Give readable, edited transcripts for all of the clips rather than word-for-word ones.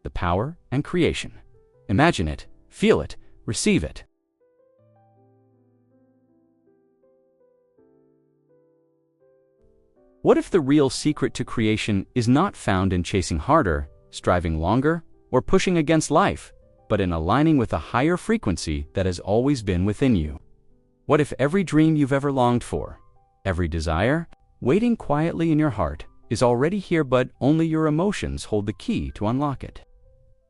the power and creation. Imagine it, feel it, receive it. What if the real secret to creation is not found in chasing harder, striving longer, or pushing against life, but in aligning with a higher frequency that has always been within you? What if every dream you've ever longed for, every desire, waiting quietly in your heart, is already here, but only your emotions hold the key to unlock it?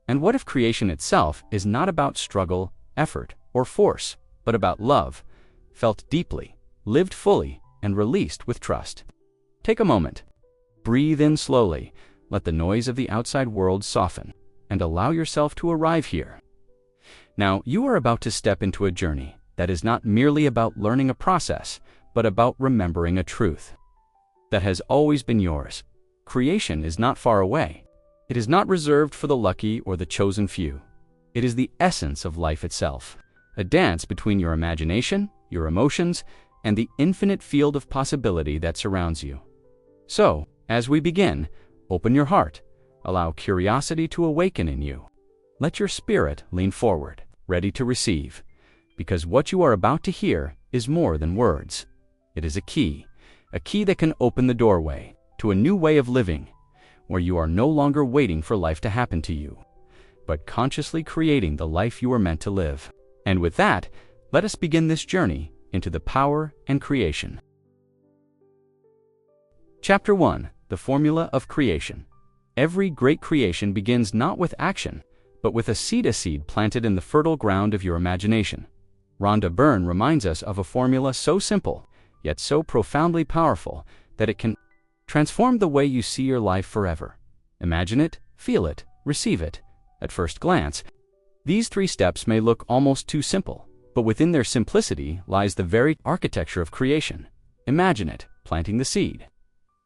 And what if creation itself is not about struggle, effort, or force, but about love, felt deeply, lived fully, and released with trust? Take a moment. Breathe in slowly, let the noise of the outside world soften, and allow yourself to arrive here. Now, you are about to step into a journey that is not merely about learning a process, but about remembering a truth that has always been yours. Creation is not far away. It is not reserved for the lucky or the chosen few. It is the essence of life itself, a dance between your imagination, your emotions, and the infinite field of possibility that surrounds you. So, as we begin, open your heart, allow curiosity to awaken in you. Let your spirit lean forward, ready to receive, because what you are about to hear is more than words. It is a key that can open the doorway to a new way of living, where you are no longer waiting for life to happen to you, but consciously creating the life you were meant to live. And with that, let us begin this journey into the power and creation. Chapter 1. The Formula of Creation. Every great creation begins not with action, but with a seed planted in the fertile ground of your imagination. Rhonda Byrne reminds us of a formula so simple, yet so profoundly powerful, that it can transform the way you see your life forever. Imagine it, feel it, receive it. At first glance, these 3 steps may look almost too simple, but within their simplicity lies the very architecture of creation. Imagine it, planting the seed.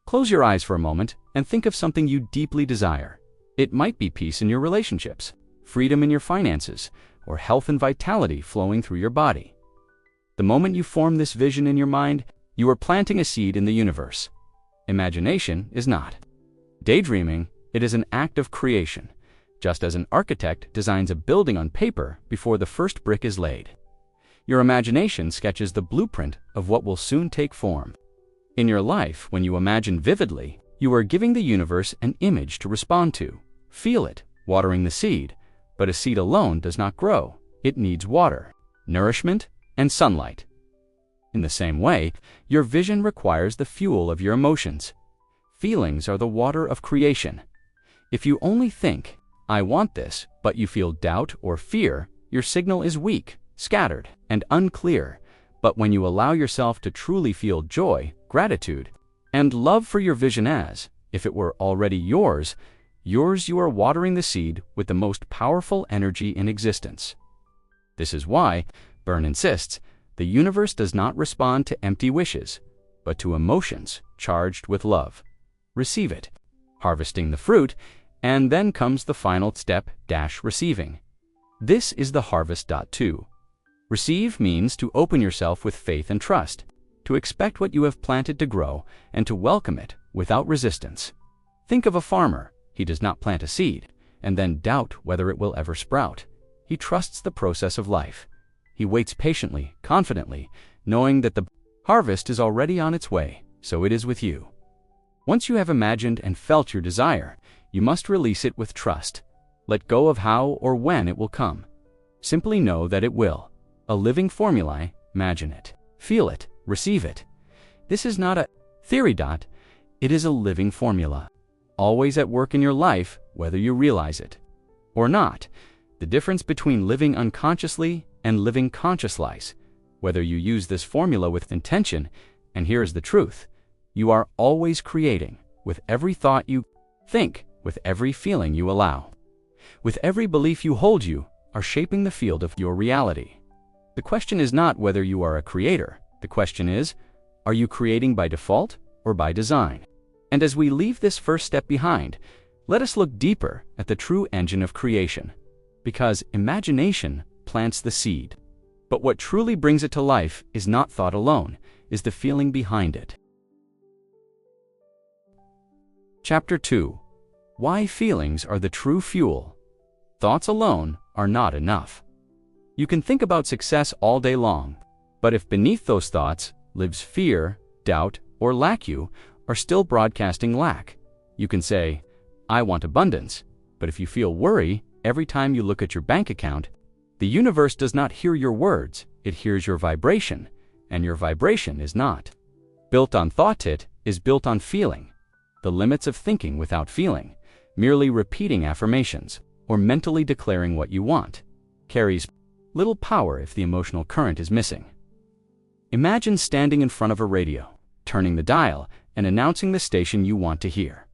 Close your eyes for a moment and think of something you deeply desire. It might be peace in your relationships, freedom in your finances, or health and vitality flowing through your body. The moment you form this vision in your mind, you are planting a seed in the universe. Imagination is not. Daydreaming, it is an act of creation, just as an architect designs a building on paper before the first brick is laid. Your imagination sketches the blueprint of what will soon take form. In your life, when you imagine vividly, you are giving the universe an image to respond to. Feel it, watering the seed. But a seed alone does not grow. It needs water, nourishment, and sunlight. In the same way, your vision requires the fuel of your emotions. Feelings are the water of creation. If you only think, "I want this," but you feel doubt or fear, your signal is weak, scattered, and unclear. But when you allow yourself to truly feel joy, gratitude, and love for your vision as if it were already yours, you are watering the seed with the most powerful energy in existence. This is why, Byrne insists, the universe does not respond to empty wishes, but to emotions charged with love. Receive it, harvesting the fruit, and then comes the final step, receiving. This is the harvest. 2. Receive means to open yourself with faith and trust, to expect what you have planted to grow, and to welcome it without resistance. Think of a farmer. He does not plant a seed and then doubt whether it will ever sprout. He trusts the process of life. He waits patiently, confidently, knowing that the harvest is already on its way. So it is with you. Once you have imagined and felt your desire, you must release it with trust. Let go of how or when it will come. Simply know that it will. A living formula. Imagine it, feel it, receive it. This is not a theory. It is a living formula, always at work in your life, whether you realize it or not. The difference between living unconsciously and living conscious lies whether you use this formula with intention. And here is the truth: you are always creating, with every thought you think, with every feeling you allow, with every belief you hold. You are shaping the field of your reality. The question is not whether you are a creator. The question is, are you creating by default or by design? And as we leave this first step behind, let us look deeper at the true engine of creation. Because imagination plants the seed, but what truly brings it to life is not thought alone, is the feeling behind it. Chapter 2. Why feelings are the true fuel Thoughts alone are not enough. You can think about success all day long, but if beneath those thoughts lives fear, doubt, or lack, you are still broadcasting lack. You can say, "I want abundance," but if you feel worry every time you look at your bank account, the universe does not hear your words, it hears your vibration, and your vibration is not built on thought, it is built on feeling. The limits of thinking without feeling, merely repeating affirmations, or mentally declaring what you want, carries little power if the emotional current is missing. Imagine standing in front of a radio, turning the dial, and announcing the station you want to hear.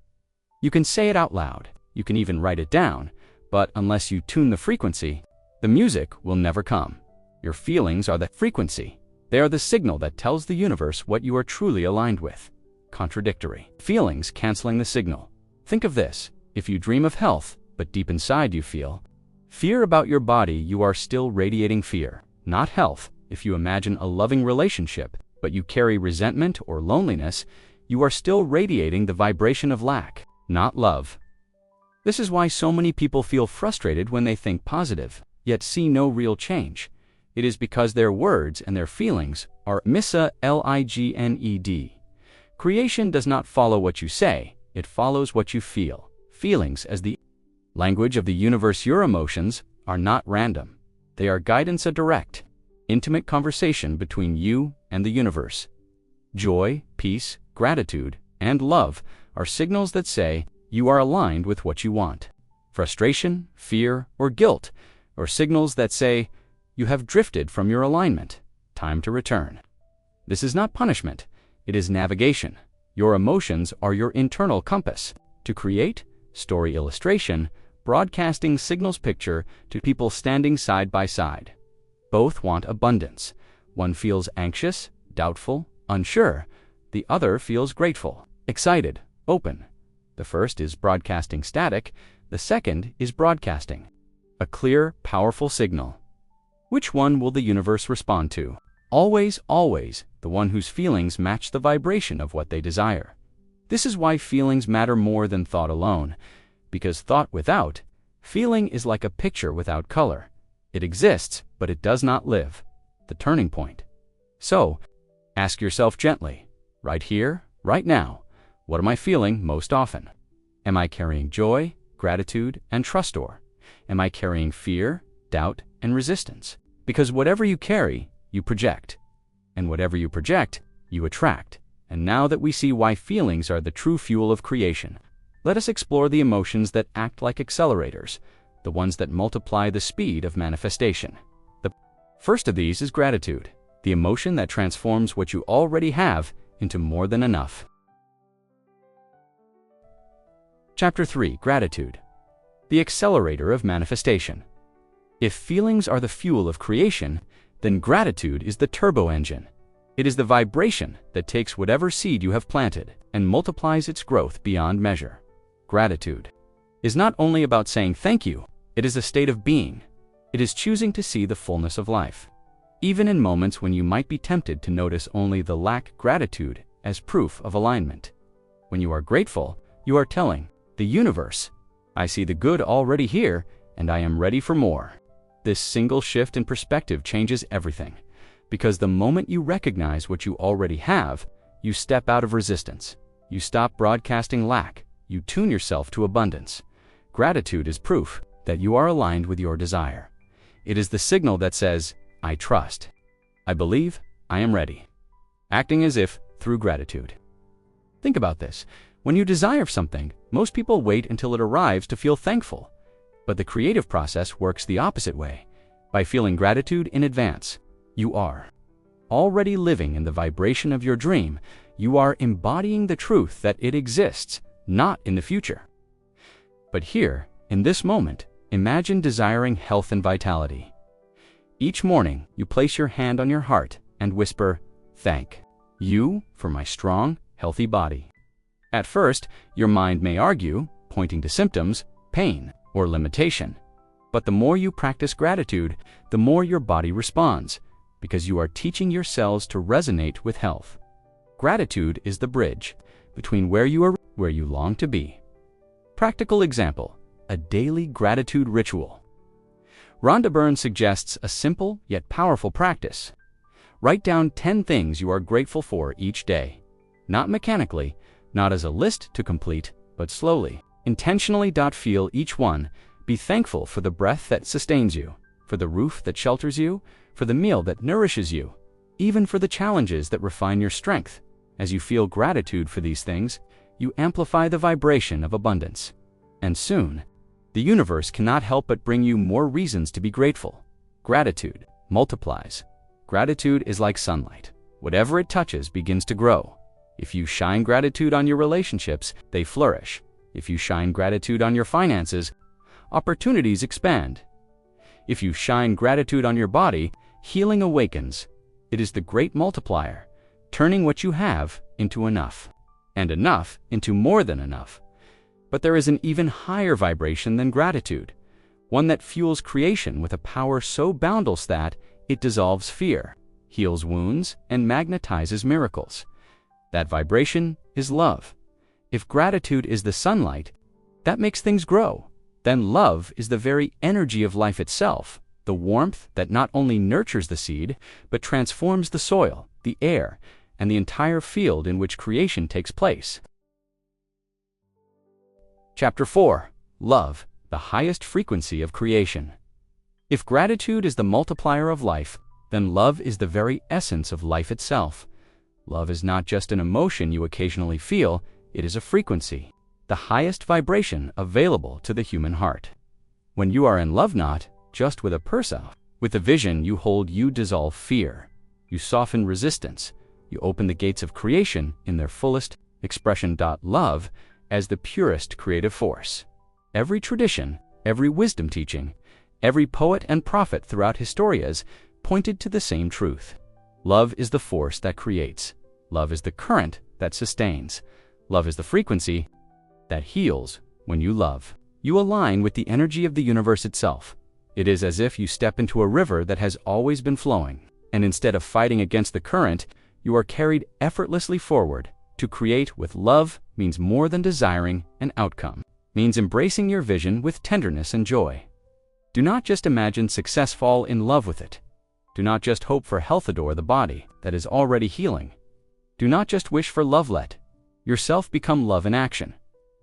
You can say it out loud, you can even write it down, but unless you tune the frequency, the music will never come. Your feelings are the frequency. They are the signal that tells the universe what you are truly aligned with. Contradictory feelings canceling the signal. Think of this: if you dream of health, but deep inside you feel fear about your body, you are still radiating fear, not health. If you imagine a loving relationship, but you carry resentment or loneliness, you are still radiating the vibration of lack, not love. This is why so many people feel frustrated when they think positive, yet see no real change. It is because their words and their feelings are misaligned. Creation does not follow what you say, it follows what you feel. Feelings as the language of the universe. Your emotions are not random. They are guidance, a direct, intimate conversation between you and the universe. Joy, peace, gratitude, and love are signals that say you are aligned with what you want. Frustration, fear, or guilt are signals that say you have drifted from your alignment. Time to return. This is not punishment, it is navigation. Your emotions are your internal compass. To create, story illustration, broadcasting signals picture to people standing side by side. Both want abundance. One feels anxious, doubtful, unsure. The other feels grateful, excited, open. The first is broadcasting static, the second is broadcasting a clear, powerful signal. Which one will the universe respond to? Always, always, the one whose feelings match the vibration of what they desire. This is why feelings matter more than thought alone, because thought without feeling is like a picture without color. It exists, but it does not live. The turning point. So, ask yourself gently, right here, right now, what am I feeling most often? Am I carrying joy, gratitude, and trust, or am I carrying fear, doubt, and resistance? Because whatever you carry, you project. And whatever you project, you attract. And now that we see why feelings are the true fuel of creation, let us explore the emotions that act like accelerators, the ones that multiply the speed of manifestation. The first of these is gratitude, the emotion that transforms what you already have into more than enough. Chapter 3: Gratitude, the accelerator of manifestation. If feelings are the fuel of creation, then gratitude is the turbo engine. It is the vibration that takes whatever seed you have planted and multiplies its growth beyond measure. Gratitude is not only about saying thank you, it is a state of being. It is choosing to see the fullness of life. Even in moments when you might be tempted to notice only the lack, gratitude as proof of alignment. When you are grateful, you are telling the universe, I see the good already here and I am ready for more. This single shift in perspective changes everything, because the moment you recognize what you already have, you step out of resistance. You stop broadcasting lack. You tune yourself to abundance. Gratitude is proof that you are aligned with your desire. It is the signal that says, I trust, I believe, I am ready. Acting as if through gratitude. Think about this. When you desire something, most people wait until it arrives to feel thankful. But the creative process works the opposite way. By feeling gratitude in advance, you are already living in the vibration of your dream. You are embodying the truth that it exists, not in the future. But here, in this moment, imagine desiring health and vitality. Each morning, you place your hand on your heart and whisper, thank you for my strong, healthy body. At first, your mind may argue, pointing to symptoms, pain, or limitation. But the more you practice gratitude, the more your body responds, because you are teaching your cells to resonate with health. Gratitude is the bridge between where you are, where you long to be. Practical example: a daily gratitude ritual. Rhonda Byrne suggests a simple yet powerful practice. Write down 10 things you are grateful for each day. Not mechanically, not as a list to complete, but slowly. Intentionally. Feel each one. Be thankful for the breath that sustains you, for the roof that shelters you, for the meal that nourishes you, even for the challenges that refine your strength. As you feel gratitude for these things, you amplify the vibration of abundance. And soon, the universe cannot help but bring you more reasons to be grateful. Gratitude multiplies. Gratitude is like sunlight. Whatever it touches begins to grow. If you shine gratitude on your relationships, they flourish. If you shine gratitude on your finances, opportunities expand. If you shine gratitude on your body, healing awakens. It is the great multiplier, turning what you have into enough, and enough into more than enough. But there is an even higher vibration than gratitude, one that fuels creation with a power so boundless that it dissolves fear, heals wounds, and magnetizes miracles. That vibration is love. If gratitude is the sunlight that makes things grow, then love is the very energy of life itself, the warmth that not only nurtures the seed, but transforms the soil, the air, and the entire field in which creation takes place. Chapter 4. Love, the highest frequency of creation. If gratitude is the multiplier of life, then love is the very essence of life itself. Love is not just an emotion you occasionally feel, it is a frequency, the highest vibration available to the human heart. When you are in love, not just with a person, with the vision you hold, you dissolve fear, you soften resistance, you open the gates of creation in their fullest expression. Love as the purest creative force. Every tradition, every wisdom teaching, every poet and prophet throughout historias pointed to the same truth. Love is the force that creates. Love is the current that sustains. Love is the frequency that heals. When you love, you align with the energy of the universe itself. It is as if you step into a river that has always been flowing, and instead of fighting against the current, you are carried effortlessly forward. To create with love means more than desiring an outcome, means embracing your vision with tenderness and joy. Do not just imagine success, fall in love with it. Do not just hope for health, adore the body that is already healing. Do not just wish for love, let yourself become love in action.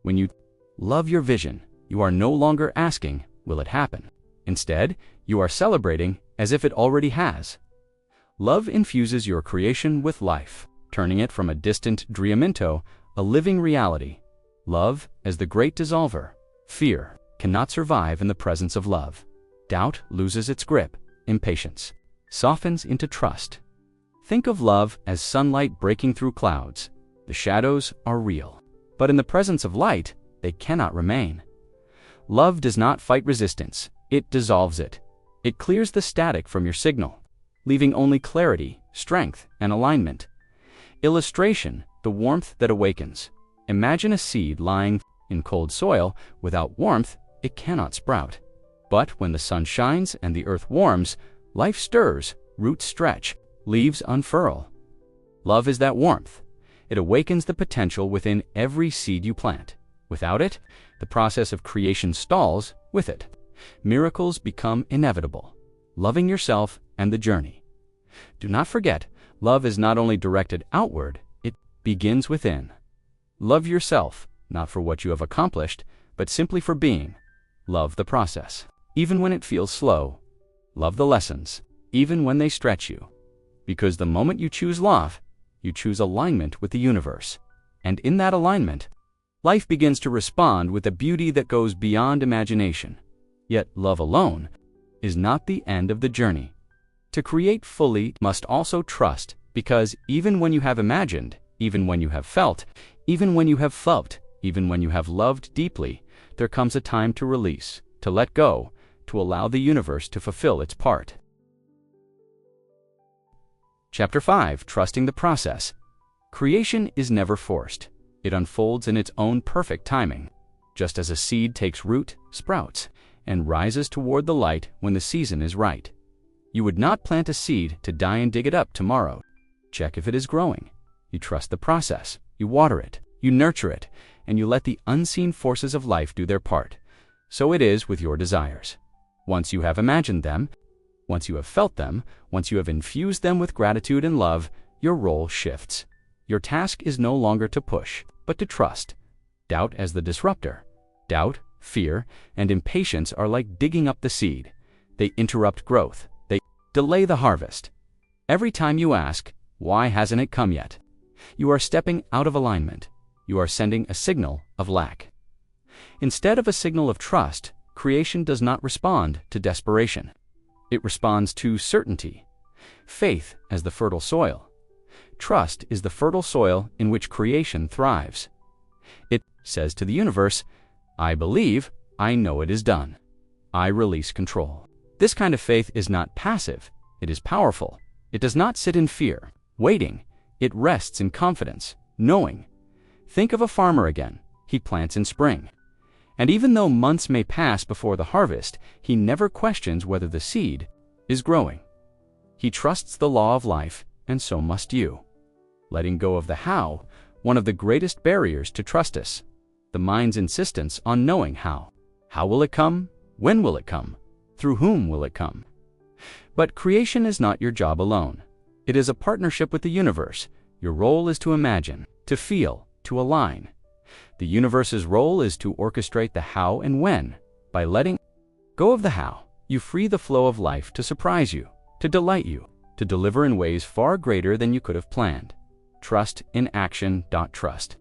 When you love your vision, you are no longer asking, will it happen? Instead, you are celebrating as if it already has. Love infuses your creation with life, turning it from a distant dream into a living reality. Love as the great dissolver. Fear cannot survive in the presence of love. Doubt loses its grip. Impatience softens into trust. Think of love as sunlight breaking through clouds. The shadows are real, but in the presence of light, they cannot remain. Love does not fight resistance, it dissolves it. It clears the static from your signal, leaving only clarity, strength, and alignment. Illustration: the warmth that awakens. Imagine a seed lying in cold soil. Without warmth, it cannot sprout. But when the sun shines and the earth warms, life stirs, roots stretch, leaves unfurl. Love is that warmth. It awakens the potential within every seed you plant. Without it, the process of creation stalls. With it, miracles become inevitable. Loving yourself and the journey. Do not forget, love is not only directed outward, it begins within. Love yourself, not for what you have accomplished, but simply for being. Love the process, even when it feels slow. Love the lessons, even when they stretch you. Because the moment you choose love, you choose alignment with the universe. And in that alignment, life begins to respond with a beauty that goes beyond imagination. Yet love alone is not the end of the journey. To create fully must also trust, because even when you have imagined, even when you have felt, even when you have felt, even when you have loved deeply, there comes a time to release, to let go, to allow the universe to fulfill its part. Chapter 5. Trusting the process. Creation is never forced. It unfolds in its own perfect timing. Just as a seed takes root, sprouts, and rises toward the light when the season is right. You would not plant a seed to die and dig it up tomorrow. Check if it is growing. You trust the process. You water it. You nurture it. And you let the unseen forces of life do their part. So it is with your desires. Once you have imagined them, once you have felt them, once you have infused them with gratitude and love, your role shifts. Your task is no longer to push, but to trust. Doubt as the disruptor. Doubt, fear, and impatience are like digging up the seed. They interrupt growth. They delay the harvest. Every time you ask, "Why hasn't it come yet?" you are stepping out of alignment. You are sending a signal of lack. Instead of a signal of trust, creation does not respond to desperation. It responds to certainty. Faith as the fertile soil. Trust is the fertile soil in which creation thrives. It says to the universe, "I believe, I know it is done." I release control. This kind of faith is not passive, it is powerful. It does not sit in fear, waiting. It rests in confidence, knowing. Think of a farmer again. He plants in spring. And even though months may pass before the harvest, he never questions whether the seed is growing. He trusts the law of life, and so must you. Letting go of the how, one of the greatest barriers to trust us. The mind's insistence on knowing how. How will it come? When will it come? Through whom will it come? But creation is not your job alone. It is a partnership with the universe. Your role is to imagine, to feel, to align. The universe's role is to orchestrate the how and when. By letting go of the how, you free the flow of life to surprise you, to delight you, to deliver in ways far greater than you could have planned. Trust in action. Trust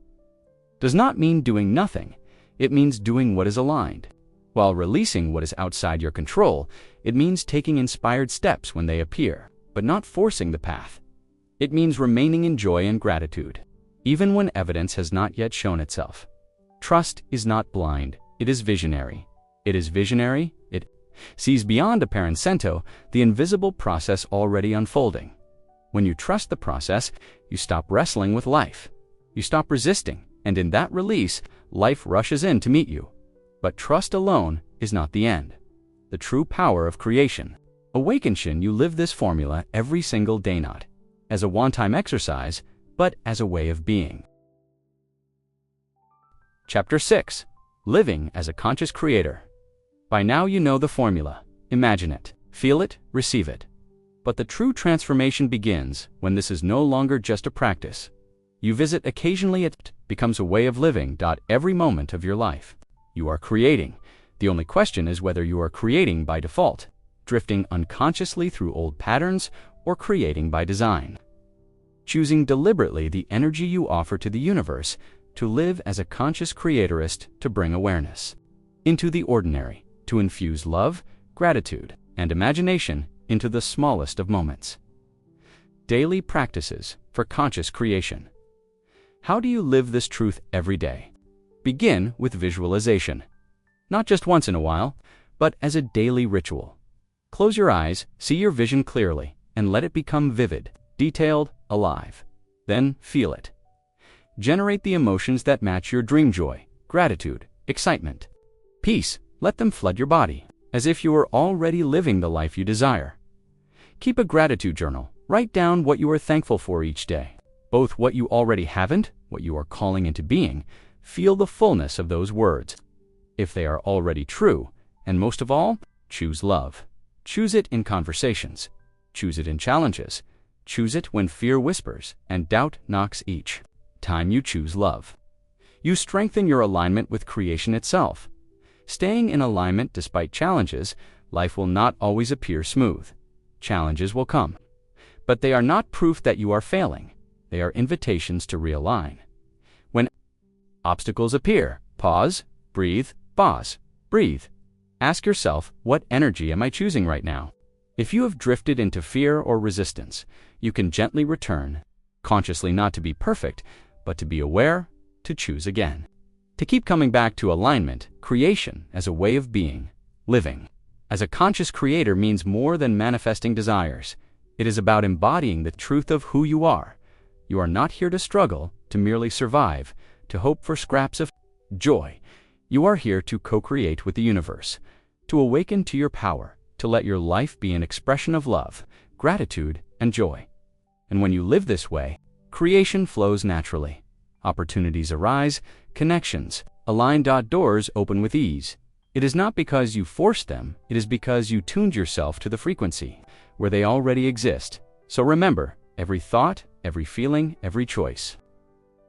does not mean doing nothing. It means doing what is aligned. While releasing what is outside your control, it means taking inspired steps when they appear, but not forcing the path. It means remaining in joy and gratitude, even when evidence has not yet shown itself. Trust is not blind, it is visionary. It is visionary, it sees beyond apparent cento, the invisible process already unfolding. When you trust the process, you stop wrestling with life. You stop resisting, and in that release, life rushes in to meet you. But trust alone is not the end. The true power of creation. Awaken, you live this formula every single day, not as a one-time exercise, but as a way of being. Chapter 6. Living as a Conscious Creator. By now you know the formula. Imagine it, feel it, receive it. But the true transformation begins when this is no longer just a practice. You visit occasionally, it becomes a way of living. Every moment of your life. You are creating. The only question is whether you are creating by default, drifting unconsciously through old patterns, or creating by design. Choosing deliberately the energy you offer to the universe to live as a conscious creatorist, to bring awareness into the ordinary, to infuse love, gratitude, and imagination into the smallest of moments. Daily practices for conscious creation. How do you live this truth every day? Begin with visualization. Not just once in a while, but as a daily ritual. Close your eyes, see your vision clearly, and let it become vivid, detailed, alive. Then feel it. Generate the emotions that match your dream: joy, gratitude, excitement, peace. Let them flood your body, as if you were already living the life you desire. Keep a gratitude journal. Write down what you are thankful for each day, both what you already haven't, what you are calling into being. Feel the fullness of those words, if they are already true, and most of all, choose love. Choose it in conversations. Choose it in challenges. Choose it when fear whispers and doubt knocks. Each time you choose love, you strengthen your alignment with creation itself. Staying in alignment despite challenges, life will not always appear smooth. Challenges will come, but they are not proof that you are failing. They are invitations to realign. When obstacles appear, pause, breathe, pause, breathe. Ask yourself, what energy am I choosing right now? If you have drifted into fear or resistance, you can gently return, consciously, not to be perfect, but to be aware, to choose again. To keep coming back to alignment, creation as a way of being, living as a conscious creator means more than manifesting desires. It is about embodying the truth of who you are. You are not here to struggle, to merely survive, to hope for scraps of joy. You are here to co-create with the universe, to awaken to your power, to let your life be an expression of love, gratitude, and joy. And when you live this way, creation flows naturally. Opportunities arise, connections align. Doors open with ease. It is not because you forced them, it is because you tuned yourself to the frequency where they already exist. So remember, every thought, every feeling, every choice.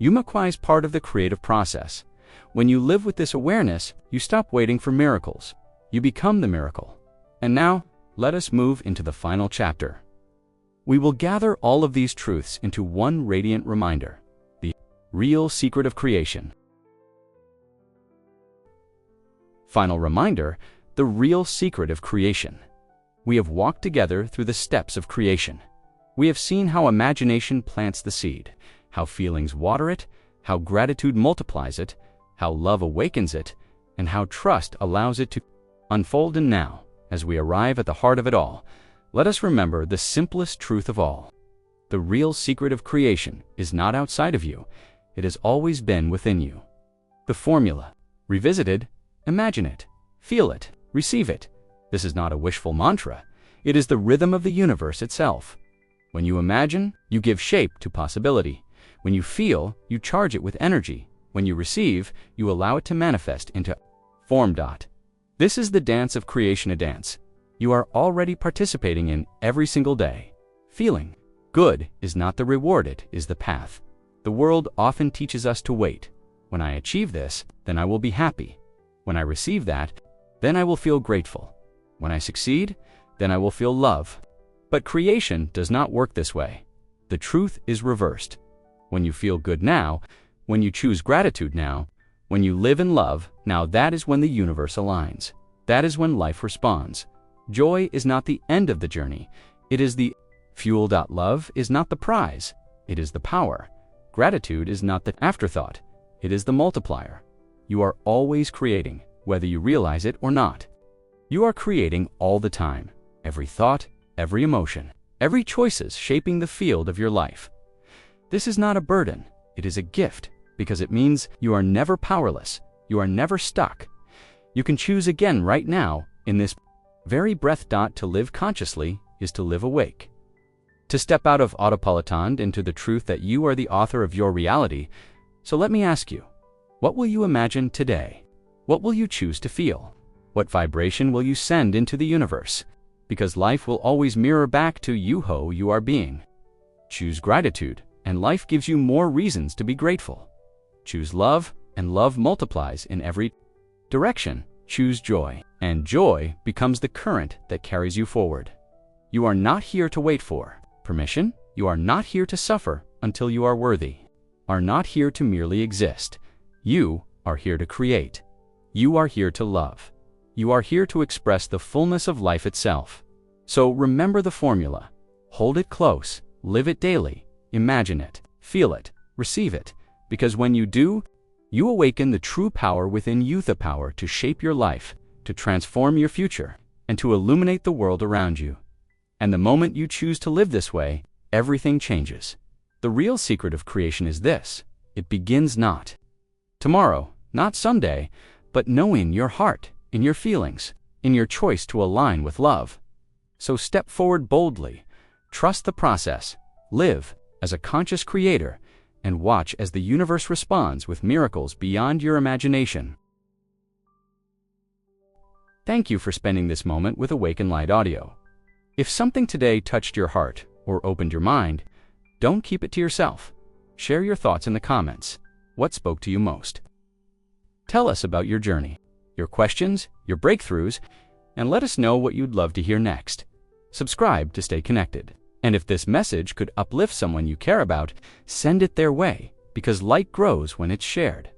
Umaquai is part of the creative process. When you live with this awareness, you stop waiting for miracles. You become the miracle. And now, let us move into the final chapter. We will gather all of these truths into one radiant reminder, the real secret of creation. Final reminder, the real secret of creation. We have walked together through the steps of creation. We have seen how imagination plants the seed, how feelings water it, how gratitude multiplies it, how love awakens it, and how trust allows it to unfold. And now, as we arrive at the heart of it all, let us remember the simplest truth of all. The real secret of creation is not outside of you. It has always been within you. The formula, revisited, imagine it, feel it, receive it. This is not a wishful mantra. It is the rhythm of the universe itself. When you imagine, you give shape to possibility. When you feel, you charge it with energy. When you receive, you allow it to manifest into form. This is the dance of creation, a dance you are already participating in every single day. Feeling good is not the reward, it is the path. The world often teaches us to wait. When I achieve this, then I will be happy. When I receive that, then I will feel grateful. When I succeed, then I will feel love. But creation does not work this way. The truth is reversed. When you feel good now, when you choose gratitude now, when you live in love, now that is when the universe aligns. That is when life responds. Joy is not the end of the journey. It is the fuel. Love is not the prize. It is the power. Gratitude is not the afterthought. It is the multiplier. You are always creating, whether you realize it or not. You are creating all the time. Every thought, every emotion, every choice shaping the field of your life. This is not a burden. It is a gift, because it means you are never powerless. You are never stuck. You can choose again right now, in this very breath. To live consciously is to live awake. To step out of autopilot into the truth that you are the author of your reality. So let me ask you, what will you imagine today? What will you choose to feel? What vibration will you send into the universe? Because life will always mirror back to you who you are being. Choose gratitude, and life gives you more reasons to be grateful. Choose love, and love multiplies in every direction. Choose joy, and joy becomes the current that carries you forward. You are not here to wait for permission. You are not here to suffer until you are worthy. Are not here to merely exist. You are here to create. You are here to love. You are here to express the fullness of life itself. So remember the formula. Hold it close, live it daily, imagine it, feel it, receive it, because when you do, you awaken the true power within you, the power to shape your life, to transform your future, and to illuminate the world around you. And the moment you choose to live this way, everything changes. The real secret of creation is this: it begins not tomorrow, not someday, but knowing your heart, in your feelings, in your choice to align with love. So step forward boldly, trust the process, live as a conscious creator, and watch as the universe responds with miracles beyond your imagination. Thank you for spending this moment with Awaken Light Audio. If something today touched your heart or opened your mind, don't keep it to yourself. Share your thoughts in the comments. What spoke to you most? Tell us about your journey, your questions, your breakthroughs, and let us know what you'd love to hear next. Subscribe to stay connected. And if this message could uplift someone you care about, send it their way, because light grows when it's shared.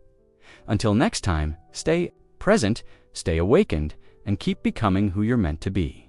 Until next time, stay present, stay awakened, and keep becoming who you're meant to be.